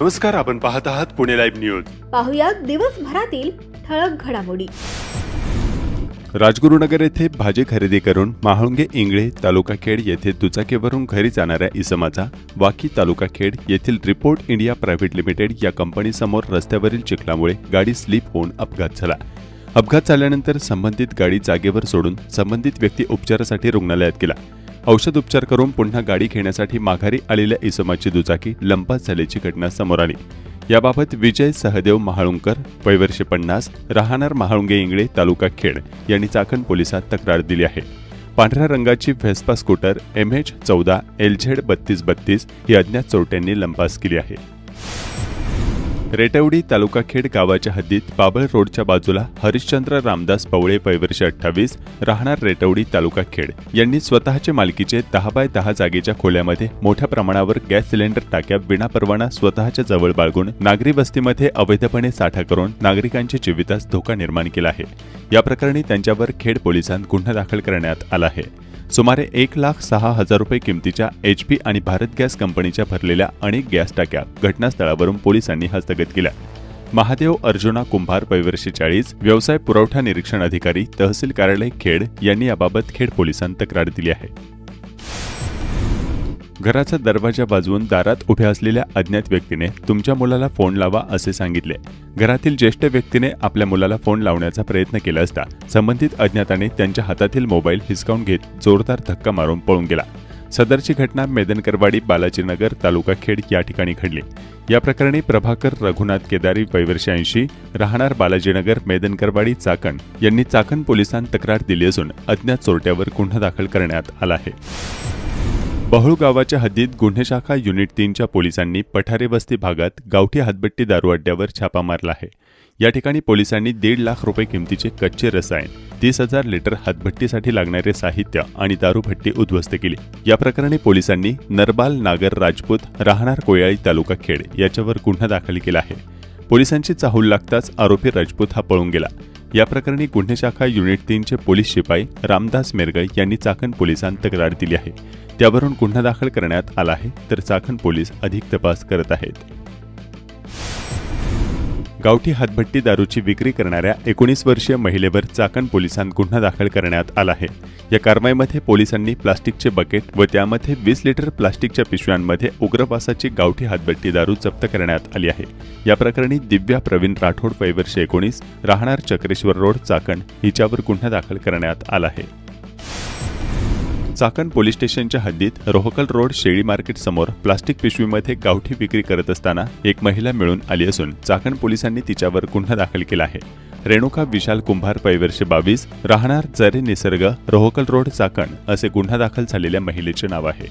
नमस्कार, आपण पाहत आहात पुणे लाईव्ह न्यूज. पाहुयात दिवसभरातील ठळक घडामोडी. राजगुरुनगर येथे भाजी खरेदी करून महाळुंगे इंगळे तालुका खेड येथे दुचाकीवरून घरी जाणाऱ्या इसमाचा वाकी तालुका खेड येथील रिपोर्ट इंडिया प्रायव्हेट लिमिटेड या कंपनीसमोर रस्त्यावरील चिखलामुळे गाडी स्लिप होऊन अपघात झाला. अपघात झाल्यानंतर संबंधित गाडी जागेवर सोडून संबंधित व्यक्ती उपचारासाठी रुग्णालयात गेला. औषध उपचार करून पुन्हा गाडी घेण्यासाठी माघारी आलेल्या इसमाची दुचाकी लंपास झाल्याची घटना समोर आली. याबाबत विजय सहदेव महाळुंकर वय वर्ष 50 राहणार महाळुंगे इंगळे तालुका खेड यांनी चाकण पोलिसात तक्रार दिली आहे. पांढऱ्या रंगाची व्हेस्पा स्कूटर MH14 LZ 3232 ही अज्ञात चोरट्यांनी लंपास केली आहे. रेटवडी तालुका खेड गावाच्या हद्दीत बाबळ रोडच्या बाजूला हरिश्चंद्र रामदास पवळे वय वर्ष 28 राहणार रेटवडी तालुका खेड यांनी स्वतःचे मालकीचे 10x10 जागेच्या खोल्यामध्ये मोठ्या प्रमाणावर गॅस सिलेंडर टाक्या विनापरवाना स्वतःच्या जवळ बाळगून नागरी वस्तीमध्ये अवैधपणे साठा करून नागरिकांच्या जीवितास धोका निर्माण केला आहे. या प्रकरणी त्यांच्यावर खेड पोलिसांत गुन्हा दाखल करण्यात आला आहे. सुमारे 1,06,000 रुपये किमतीच्या HP आणि भारत गॅस कंपनीच्या भरलेल्या अनेक गॅस टाक्या घटनास्थळावरून पोलिसांनी हस्तगत केल्या. महादेव अर्जुना कुंभार वय वर्ष 40 व्यवसाय पुरवठा निरीक्षण अधिकारी तहसील कार्यालय खेड यांनी याबाबत खेड पोलिसांत तक्रार दिली आहे. घराचा दरवाजा वाजवून दारात उभ्या असलेल्या अज्ञात व्यक्तीने तुमच्या मुलाला फोन लावा असे सांगितले. घरातील ज्येष्ठ व्यक्तीने आपल्या मुलाला फोन लावण्याचा प्रयत्न केला असता संबंधित अज्ञाताने त्यांच्या हातातील मोबाईल हिसकावून घेत जोरदार धक्का मारून पळून गेला. सदरची घटना मेदनकरवाडी बालाजीनगर तालुका खेड या ठिकाणी घडली. या प्रकरणी प्रभाकर रघुनाथ केदारी वय वर्ष 80 राहणार बालाजीनगर मेदनकरवाडी चाकण यांनी चाकण पोलिसांत तक्रार दिली असून अज्ञात चोरट्यावर गुन्हा दाखल करण्यात आला आहे. बहळू गावाच्या हद्दीत गुन्हे शाखा युनिट 3च्या पोलिसांनी पठारे वस्ती भागात गावठी हातभट्टी दारू अड्ड्यावर छापा मारला आहे. या ठिकाणी पोलिसांनी 1.5 लाख रुपये किमतीचे कच्चे रसायन 30,000 लिटर हातभट्टीसाठी लागणारे साहित्य आणि दारूभट्टी उद्ध्वस्त केली. या प्रकरणी पोलिसांनी नरबाल नागर राजपूत राहणार कोयाळी तालुका खेड याच्यावर गुन्हा दाखल केला आहे. पोलिसांची चाहूल लागताच आरोपी राजपूत हा पळून गेला. या प्रकरणी गुन्हे शाखा युनिट 3चे पोलीस शिपाई रामदास मेरगळ यांनी चाकण पोलिसांत तक्रार दिली आहे. त्यावरून गुन्हा दाखल करण्यात आला आहे, तर चाकण पोलीस अधिक तपास करत आहेत. गावठी हातभट्टी दारूची विक्री करणाऱ्या 19 वर्षीय महिलेवर चाकण पोलिसांत गुन्हा दाखल करण्यात आला आहे. या कारवाईमध्ये पोलिसांनी प्लास्टिकचे बकेट व त्यामध्ये 20 लिटर प्लास्टिकच्या पिशव्यांमध्ये उग्रवासाची गावठी हातभट्टी दारू जप्त करण्यात आली आहे. या प्रकरणी दिव्या प्रवीण राठोड वय वर्ष 19 राहणार चक्रेश्वर रोड चाकण हिच्यावर गुन्हा दाखल करण्यात आला आहे. चाकण पोलीस स्टेशनच्या हद्दीत रोहकल रोड शेळी मार्केट समोर प्लास्टिक पिशवीमध्ये गावठी विक्री करत असताना एक महिला मिळून आली असून चाकण पोलिसांनी तिच्यावर गुन्हा दाखल केला आहे. रेणुका विशाल कुंभार वय वर्ष 22 राहणार जरे निसर्ग रोहकल रोड चाकण असे गुन्हा दाखल झालेल्या महिलेचे नाव आहे.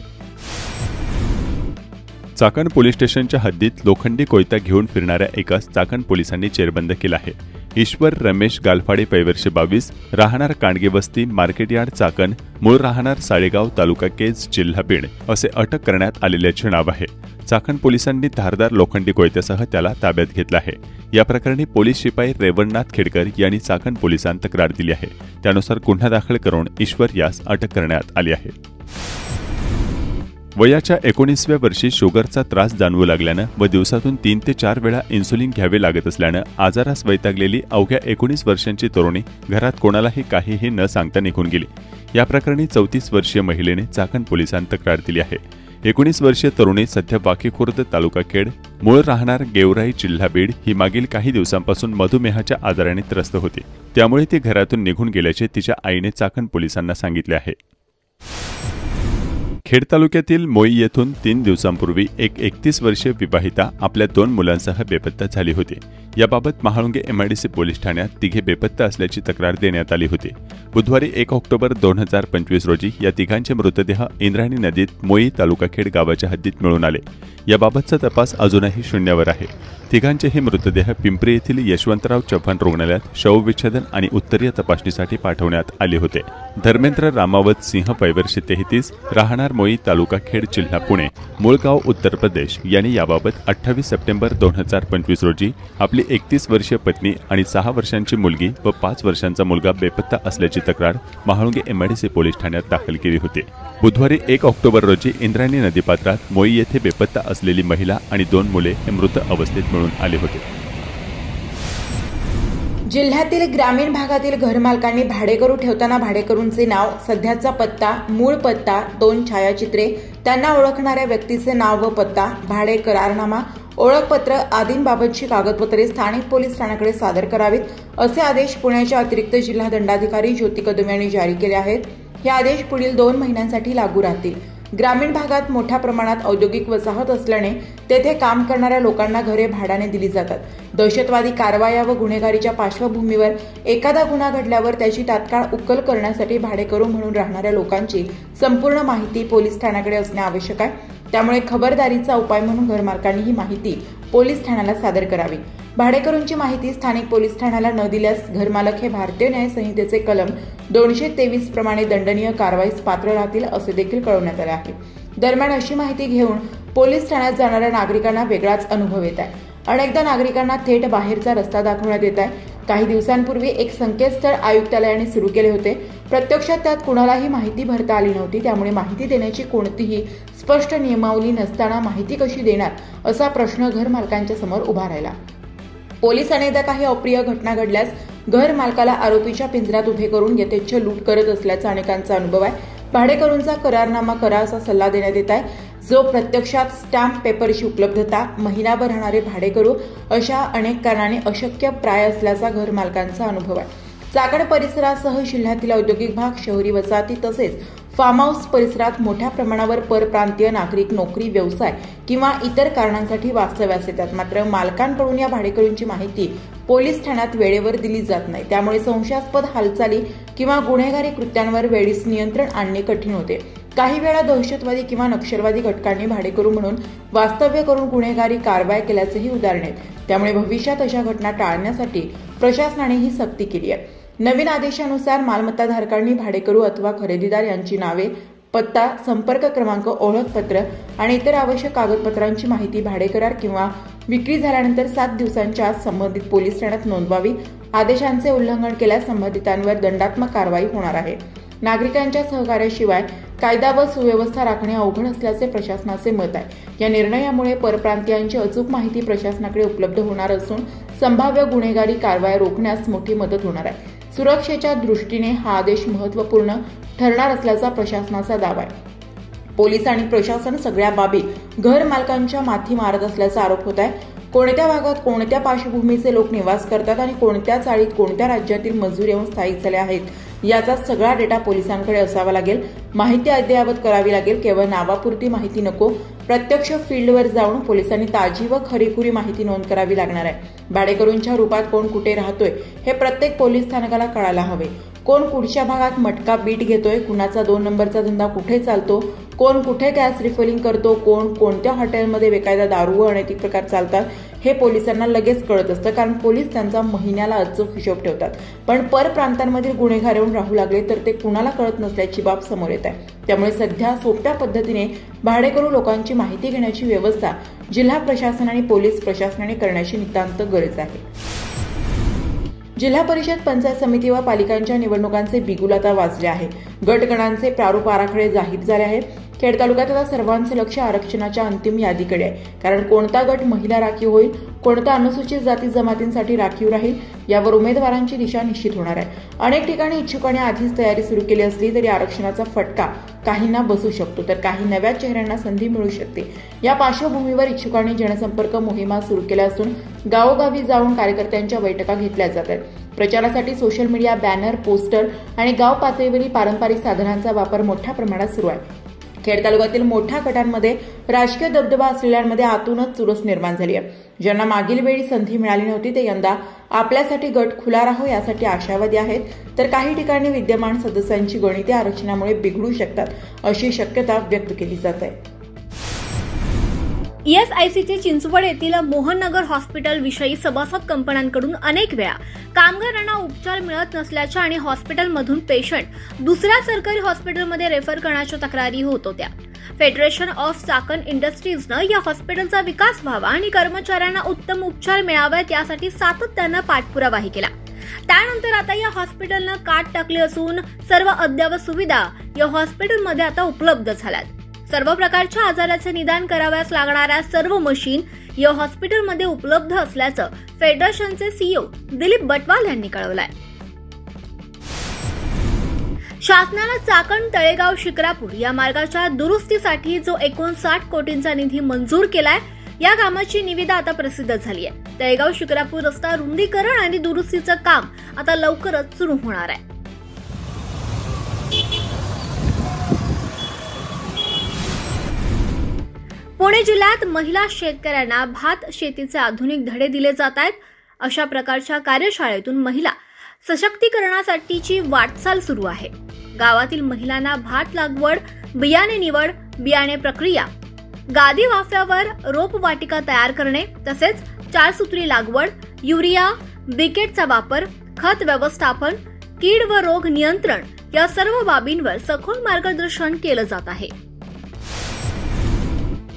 चाकण पोलीस स्टेशनच्या हद्दीत लोखंडी कोयता घेऊन फिरणाऱ्या एकास चाकण पोलिसांनी जेरबंद केला आहे. ईश्वर रमेश गालफाडे वय वर्ष 22 राहणार कांडगे वस्ती मार्केट यार्ड चाकण मूळ राहणार साळेगाव तालुका केज जिल्हा बीड असे अटक करण्यात आलेल्याचे नाव आहे. चाकण पोलिसांनी धारदार लोखंडी कोयत्यासह त्याला ताब्यात घेतला आहे. या प्रकरणी पोलीस शिपाई रेवणनाथ खेडकर यांनी चाकण पोलिसांत तक्रार दिली आहे. त्यानुसार गुन्हा दाखल करून ईश्वर यास अटक करण्यात आली आहे. वयाच्या 19व्या वर्षी शुगरचा त्रास जाणवू लागल्यानं व दिवसातून 3 ते 4 वेळा इन्सुलिन घ्यावे लागत असल्यानं आजारास वैतागलेली अवघ्या 19 वर्षांची तरुणी घरात कोणालाही काहीही न सांगता निघून गेली. या प्रकरणी 34 वर्षीय महिलेने चाकण पोलिसांत तक्रार दिली आहे. 19 वर्षीय तरुणी सध्या वाकी खुर्द तालुका खेड मूळ राहणार गेवराई जिल्हा बीड ही मागील काही दिवसांपासून मधुमेहाच्या आजाराने त्रस्त होती. त्यामुळे ती घरातून निघून गेल्याचे तिच्या आईने चाकण पोलिसांना सांगितले आहे. खेड तालुक्यातील मोई येथून 3 दिवसांपूर्वी एक 31 वर्षीय विवाहिता आपल्या 2 मुलांसह बेपत्ता झाली होती. याबाबत महाळुंगे MIDC पोलीस ठाण्यात तिघे बेपत्ता असल्याची तक्रार देण्यात आली होती. बुधवारी 1 ऑक्टोबर 2025 रोजी या तिघांचे मृतदेह इंद्रायणी नदीत मोई तालुका खेड गावाच्या हद्दीत मिळून आले. याबाबतचा तपास अजूनही शून्यावर आहे. तिघांचेही मृतदेह पिंपरी येथील यशवंतराव चव्हाण रुग्णालयात शवविच्छेदन आणि उत्तरीय तपासणीसाठी पाठवण्यात आले होते. धर्मेंद्र रामावत सिंह वय वर्ष 33 राहणार मोई तालुका खेड जिल्हा पुणे मूळ गाव उत्तर प्रदेश यांनी याबाबत 28 सप्टेंबर 2025 रोजी आपली 31 वर्षीय पत्नी आणि 6 वर्षांची मुलगी व 5 वर्षांचा मुलगा बेपत्ता असल्याची तक्रार महाळुंगे MIDC पोलीस ठाण्यात दाखल केली होती. बुधवारी 1 ऑक्टोबर रोजी इंद्रायणी नदीपात्रात मोई येथे बेपत्ता असलेली महिला आणि 2 मुले हे मृत अवस्थेत मिळून आले होते. जिल्ह्यातील ग्रामीण भागातील घरमालकांनी भाडेकरू ठेवताना भाडेकरूंचे नाव, सध्याचा पत्ता, मूळ पत्ता, 2 छायाचित्रे, त्यांना ओळखणाऱ्या व्यक्तीचे नाव व पत्ता, भाडे करारनामा, ओळखपत्र आदींबाबतची कागदपत्रे स्थानिक पोलीस ठाण्याकडे सादर करावीत, असे आदेश पुण्याचे अतिरिक्त जिल्हा दंडाधिकारी ज्योती कदम यांनी जारी केले आहेत. हे आदेश पुढील 2 महिन्यांसाठी लागू राहतील. ग्रामीण भागात मोठ्या प्रमाणात औद्योगिक वसाहत असल्याने तेथे काम करणाऱ्या लोकांना घरे भाड्याने दिली जातात. दहशतवादी कारवाया व गुन्हेगारीच्या पार्श्वभूमीवर एखादा गुन्हा घडल्यावर त्याची तात्काळ उकल करण्यासाठी भाडेकरू म्हणून राहणाऱ्या लोकांची संपूर्ण माहिती पोलीस ठाण्याकडे असणे आवश्यक आहे. त्यामुळे खबरदारीचा उपाय म्हणून घरमालकांनी ही माहिती पोलीस ठाण्याला सादर करावी. भाडेकरूंची माहिती स्थानिक पोलीस ठाण्याला न दिल्यास घरमालक हे भारतीय न्याय संहितेचे कलम 223 प्रमाणे दंडनीय कारवाईस पात्र राहतील, असे देखील कळवण्यात आले आहे. दरम्यान अशी माहिती घेऊन पोलीस ठाण्यात जाणाऱ्या नागरिकांना वेगळाच अनुभव येत आहे. अनेकदा नागरिकांना थेट बाहेरचा रस्ता दाखवण्यात येत आहे. काही दिवसांपूर्वी एक संकेतस्थळ आयुक्तालयाने सुरू केले होते. प्रत्यक्षात त्यात कुणालाही माहिती भरता आली नव्हती. त्यामुळे माहिती देण्याची कोणतीही स्पष्ट नियमावली नसताना माहिती कशी देणार असा प्रश्न घरमालकांच्या समोर उभा राहिला. पोलीस अनेकदा काही अप्रिय घटना घडल्यास घर मालकाला आरोपीच्या पिंजऱ्यात उभे करून यथेच्छ लूट करत असल्याचा अनेकांचा अनुभव आहे. भाडेकरूंचा करारनामा करा असा सल्ला देण्यात येत आहे, जो प्रत्यक्षात स्टॅम्प पेपरची उपलब्धता, महिनाभर राहणारे भाडेकरू अशा अनेक कारणाने अशक्य प्राय असल्याचा घर मालकांचा अनुभव आहे. चाकण परिसरासह जिल्ह्यातील औद्योगिक भाग, शहरी वसाहती तसेच फार्म हाऊस परिसरात मोठ्या प्रमाणावर परप्रांतीय नागरिक नोकरी, व्यवसाय किंवा इतर कारणांसाठी वास्तव्यास येतात. मात्र मालकांकडून या भाडेकरूंची माहिती पोलीस ठाण्यात वेळेवर दिली जात नाही. त्यामुळे संशयास्पद हालचाली किंवा गुन्हेगारी कृत्यांवर वेळीच नियंत्रण आणणे कठीण होते. काही वेळा दहशतवादी किंवा नक्षलवादी घटकांनी भाडेकरू म्हणून वास्तव्य करून गुन्हेगारी कारवाई केल्याचेही उदाहरण आहेत. त्यामुळे भविष्यात अशा घटना टाळण्यासाठी प्रशासनाने ही सक्ती केली आहे. नवीन आदेशानुसार मालमत्ताधारकांनी भाडेकरू अथवा खरेदीदार यांची नावे, पत्ता, संपर्क क्रमांक, ओळखपत्र आणि इतर आवश्यक कागदपत्रांची माहिती भाडेकरार किंवा विक्री झाल्यानंतर 7 दिवसांच्या आत संबंधित पोलीस ठाण्यात नोंदवावी. आदेशांचे उल्लंघन केल्यास संबंधितांवर दंडात्मक कारवाई होणार आहे. नागरिकांच्या सहकार्याशिवाय कायदा व सुव्यवस्था राखणे अवघड असल्याचे प्रशासनाचे मत आहे. या निर्णयामुळे परप्रांतीयांची अचूक माहिती प्रशासनाकडे उपलब्ध होणार असून संभाव्य गुन्हेगारी कारवाया रोखण्यास मोठी मदत होणार आहे. सुरक्षेच्या दृष्टीने हा आदेश महत्त्वपूर्ण ठरणार असल्याचा प्रशासनाचा दावा आहे. पोलीस आणि प्रशासन सगळ्या बाबी घर मालकांच्या माथी मारत असल्याचा आरोप होत आहे. कोणत्या भागात कोणत्या पार्श्वभूमीचे लोक निवास करतात आणि कोणत्या चाळीत कोणत्या राज्यातील मजूर येऊन स्थायिक झाले आहेत याचा सगळा डेटा पोलिसांकडे असावा लागेल. माहिती अद्ययावत करावी लागेल. केवळ नावापुरती माहिती नको, प्रत्यक्ष फील्डवर जाऊन पोलिसांनी ताजी व खरीखुरी माहिती नोंद करावी लागणार आहे. भाडेकरूंच्या रूपात कोण कुठे राहतोय हे प्रत्येक पोलीस स्थानकाला कळायला हवे. कोण कुठच्या भागात मटका बीट घेतोय, कुणाचा 2 नंबरचा धंदा कुठे चालतो, कोण कुठे गॅस रिफिलिंग करतो, कोण कोणत्या हॉटेलमध्ये बेकायदा दारू व अनैतिक प्रकार चालतात हे पोलिसांना लगेच कळत असतं, कारण पोलीस त्यांचा महिन्याला अचूक हिशोब ठेवतात. पण परप्रांतांमधील गुन्हेगार येऊन राहू लागले तर ते कुणाला कळत नसल्याची बाब समोर येत आहे. त्यामुळे सध्या सोप्या पद्धतीने भाडेकरू लोकांची माहिती घेण्याची व्यवस्था जिल्हा प्रशासन आणि पोलीस प्रशासनाने करण्याची नितांत गरज आहे. जिल्हा परिषद, पंचायत समिती व पालिकांच्या निवडणुकांचे बिगुल आता वाजले आहे. गटगणांचे प्रारूप आराखडे जाहीर झाले आहेत. खेड तालुक्यात आता सर्वांचे लक्ष आरक्षणाच्या अंतिम यादीकडे आहे. कारण कोणता गट महिला राखीव होईल, कोणता अनुसूचित जाती जमातींसाठी राखीव राहील यावर उमेदवारांची दिशा निश्चित होणार आहे. अनेक ठिकाणी इच्छुकांनी आधीच तयारी सुरू केली असली तरी आरक्षणाचा फटका काहींना बसू शकतो, तर काही नव्या चेहऱ्यांना संधी मिळू शकते. या पार्श्वभूमीवर इच्छुकांनी जनसंपर्क मोहिमा सुरू केल्या असून गावोगावी जाऊन कार्यकर्त्यांच्या बैठका घेतल्या जात आहेत. प्रचारासाठी सोशल मीडिया, बॅनर, पोस्टर आणि गाव पातळीवरील पारंपरिक साधनांचा वापर मोठ्या प्रमाणात सुरू आहे. खेड तालुक्यातील मोठ्या गटांमध्ये राजकीय दबदबा असलेल्यांमध्ये आतूनच चुरस निर्माण झाली आहे. ज्यांना मागील वेळी संधी मिळाली नव्हती ते यंदा आपल्यासाठी गट खुला राहो यासाठी आशावादी आहेत. तर काही ठिकाणी विद्यमान सदस्यांची गणिते आरक्षणामुळे बिघडू शकतात अशी शक्यता व्यक्त केली जात आहे. ESICचे चिंचवड येथील मोहननगर हॉस्पिटल विषयी सभासद कंपन्यांकडून अनेक वेळा कामगारांना उपचार मिळत नसल्याच्या आणि हॉस्पिटलमधून पेशंट दुसऱ्या सरकारी हॉस्पिटलमध्ये रेफर करण्याच्या तक्रारी होत होत्या. फेडरेशन ऑफ चाकण इंडस्ट्रीजनं या हॉस्पिटलचा विकास व्हावा आणि कर्मचाऱ्यांना उत्तम उपचार मिळावेत यासाठी सातत्यानं पाठपुरावाही केला. त्यानंतर आता या हॉस्पिटलनं काट टाकले असून सर्व अद्ययावत सुविधा या हॉस्पिटलमध्ये आता उपलब्ध झाल्यात. सर्व प्रकारच्या आजाराचे निदान कराव्यास लागणाऱ्या सर्व मशीन या हॉस्पिटलमध्ये उपलब्ध असल्याचं फेडरेशनचे सीईओ दिलीप बटवाल यांनी कळवलंय. शासनानं चाकण तळेगाव शिक्रापूर या मार्गाच्या दुरुस्तीसाठी जो 59 कोटींचा निधी मंजूर केलाय, या कामाची निविदा आता प्रसिद्ध झाली आहे. तळेगाव शिक्रापूर रस्ता रुंदीकरण आणि दुरुस्तीचं काम आता लवकरच सुरू होणार आहे. पुणे जिल्ह्यात महिला शेतकऱ्यांना भात शेतीचे आधुनिक धडे दिले जात आहेत. अशा प्रकारच्या कार्यशाळेतून महिला सशक्तीकरणासाठीची वाटचाल सुरू आहे. गावातील महिलांना भात लागवड, बियाणे निवड, बियाणे प्रक्रिया, गादी वाफ्यावर रोपवाटिका तयार करणे तसेच 4 सूत्री लागवड, युरिया, बिकेटचा वापर, खत व्यवस्थापन, कीड व रोग नियंत्रण या सर्व बाबींवर सखोल मार्गदर्शन केलं जात आहे.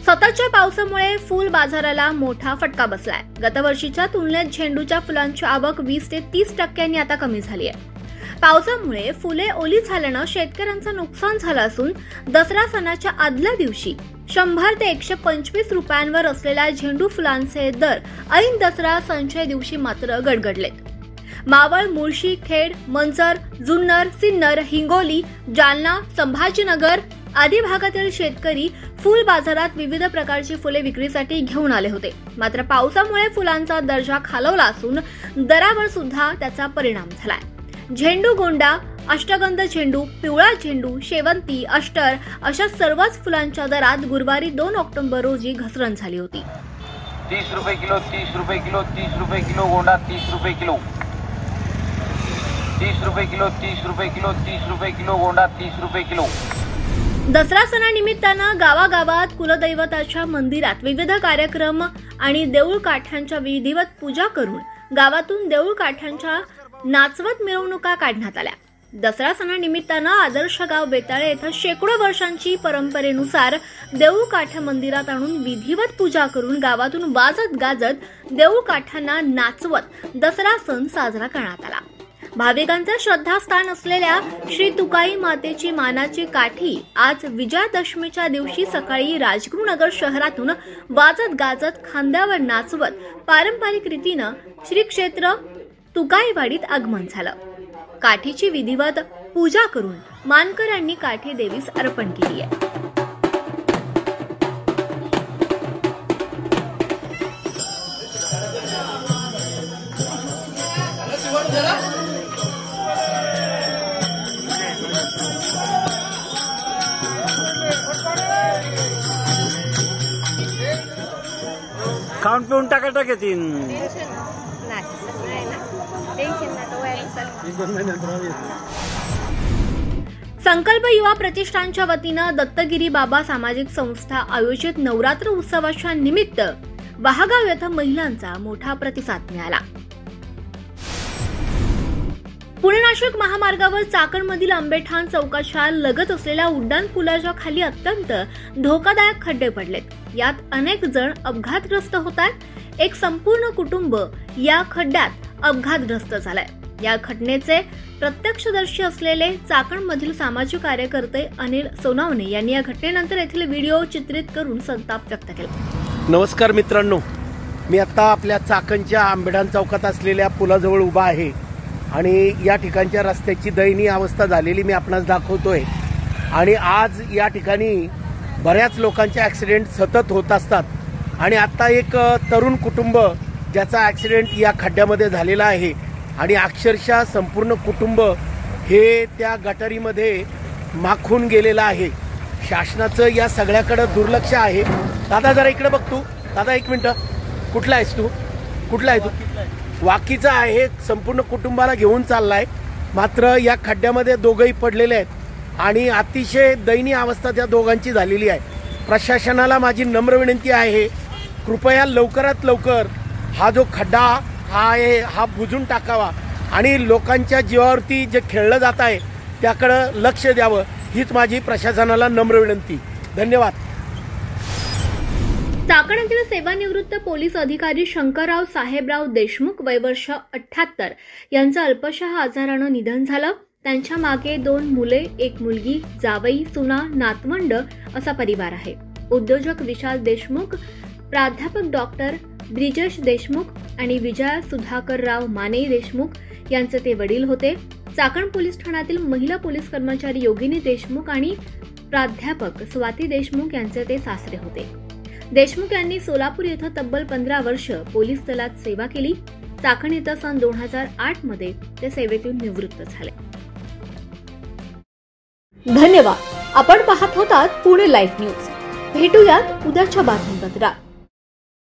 सततच्या पावसामुळे फुल बाजाराला मोठा फटका बसलाय. गतवर्षीच्या तुलनेत झेंडूच्या फुलांची आवक 20 ते 30% आता कमी झाली आहे. पावसामुळे फुले ओली झाल्यानं शेतकऱ्यांचं नुकसान झालं असून दसरा सणाच्या आदल्या दिवशी 100 ते 125 रुपयांवर असलेल्या झेंडू फुलांचे दर ऐन दसरा संचय दिवशी मात्र गडगडलेत. मावळ, मुळशी, खेड, मंचर, जुन्नर, सिन्नर, हिंगोली, जालना, संभाजीनगर आदी भागातील शेतकरी फुल बाजारात विविध प्रकारची फुले विक्रीसाठी घेऊन आले होते. मात्र पावसामुळे फुलांचा दर्जा खालवला असून दरावर सुद्धा त्याचा परिणाम झालाय. झेंडू गोंडा, अष्टगंध झेंडू, पिवळा झेंडू, शेवंती, अष्टर अशा सर्वच फुलांच्या दरात गुरुवारी 2 ऑक्टोबर रोजी घसरण झाली होती. 30 रुपये किलो, 30 रुपये किलो, 30 रुपये किलो गोंडा, 30 रुपये किलो, 30 रुपये किलो, 30 रुपये किलो, 30 रुपये किलो गोंडा, 30 रुपये किलो. दसरा सणानिमित्तानं गावागावात कुलदैवताच्या मंदिरात विविध कार्यक्रम आणि देऊळ काठ्यांच्या विधिवत पूजा करून गावातून देऊळ काठ्यांच्या नाचवत मिरवणुका काढण्यात आल्या. दसरा सणानिमित्तानं आदर्श गाव बेताळे येथे शेकडो वर्षांची परंपरेनुसार देऊळ काठ्या मंदिरात आणून विधिवत पूजा करून गावातून वाजत गाजत देऊळ काठ्यांना नाचवत दसरा सण साजरा करण्यात आला. भाविकांचे श्रद्धास्थान असलेल्या श्री तुकाई मातेची मानाची काठी आज विजयादशमीच्या दिवशी सकाळी राजगुरुनगर शहरातून वाजत गाजत खांद्यावर नाचवत पारंपरिक रीतीनं श्री क्षेत्र तुकाईवाडीत आगमन झालं. काठीची विधिवत पूजा करून मानकऱ्यांनी काठी देवीस अर्पण केली आहे. खाऊन पिऊन टाका येतील. संकल्प युवा प्रतिष्ठानच्या वतीनं दत्तगिरी बाबा सामाजिक संस्था आयोजित नवरात्र उत्सवाच्या निमित्त वाहगाव येथे महिलांचा मोठा प्रतिसाद मिळाला. पुणे नाशिक महामार्गावर चाकणमधील आंबेठाण चौकाच्या लगत असलेल्या उड्डाण पुलाच्या खाली अत्यंत धोकादायक खड्डे पडलेत. यात अनेक जण अपघातग्रस्त होत आहेत. एक संपूर्ण कुटुंब या खड्ड्यात अपघातग्रस्त झालंय. या घटनेचे प्रत्यक्षदर्शी असलेले चाकणमधील सामाजिक कार्यकर्ते अनिल सोनावणे यांनी या घटनेनंतर येथील व्हिडिओ चित्रित करून संताप व्यक्त केला. नमस्कार मित्रांनो, मी आता आपल्या चाकणच्या आंबेठाण चौकात असलेल्या पुलाजवळ उभा आहे आणि या ठिकाणच्या रस्त्याची दयनीय अवस्था झालेली मी आपणास दाखवतोय. आणि आज या ठिकाणी बऱ्याच लोकांचे ॲक्सिडेंट सतत होत असतात आणि आता एक तरुण कुटुंब ज्याचा ॲक्सिडेंट या खड्ड्यामध्ये झालेला आहे आणि अक्षरशः संपूर्ण कुटुंब हे त्या गटारीमध्ये माखून गेलेलं आहे. शासनाचं या सगळ्याकडे दुर्लक्ष आहे. दादा जरा इकडे बघ तू. दादा एक मिनिट, कुठला आहेस तू? कुठला आहे तू? वाकीचा आहे. संपूर्ण कुटुंबाला घेऊन चाललाय. मात्र या खड्ड्यामध्ये दोघंही पडलेले आहेत आणि अतिशय दयनीय अवस्था त्या दोघांची झालेली आहे. प्रशासनाला माझी नम्र विनंती आहे, कृपया लवकरात लवकर हा जो खड्डा आहे हा बुजून टाकावा आणि लोकांच्या जीवावरती जे खेळलं जात आहे त्याकडे लक्ष द्यावं, हीच माझी प्रशासनाला नम्र विनंती. धन्यवाद. चाकण येथील सेवानिवृत्त पोलीस अधिकारी शंकरराव साहेबराव देशमुख वय वर्ष 78 यांचं अल्पशा आजारानं निधन झालं. त्यांच्या मागे 2 मुले, 1 मुलगी, जावई, सुना, नातवंड असा परिवार आहे. उद्योजक विशाल देशमुख, प्राध्यापक डॉक्टर ब्रिजेश देशमुख आणि विजया सुधाकरराव माने देशमुख यांचे ते वडील होते. चाकण पोलीस ठाण्यातील महिला पोलीस कर्मचारी योगिनी देशमुख आणि प्राध्यापक स्वाती देशमुख यांचे ते सासरे होते. देशमुख यांनी सोलापूर येथे तब्बल 15 वर्ष पोलीस दलात सेवा केली. चाकण येथे सन 2008 मध्ये ते सेवेतून निवृत्त झाले. धन्यवाद. आपण पाहत होतात पुणे लाईव्ह न्यूज. भेटूयात उद्याच्या बातमीपत्रात.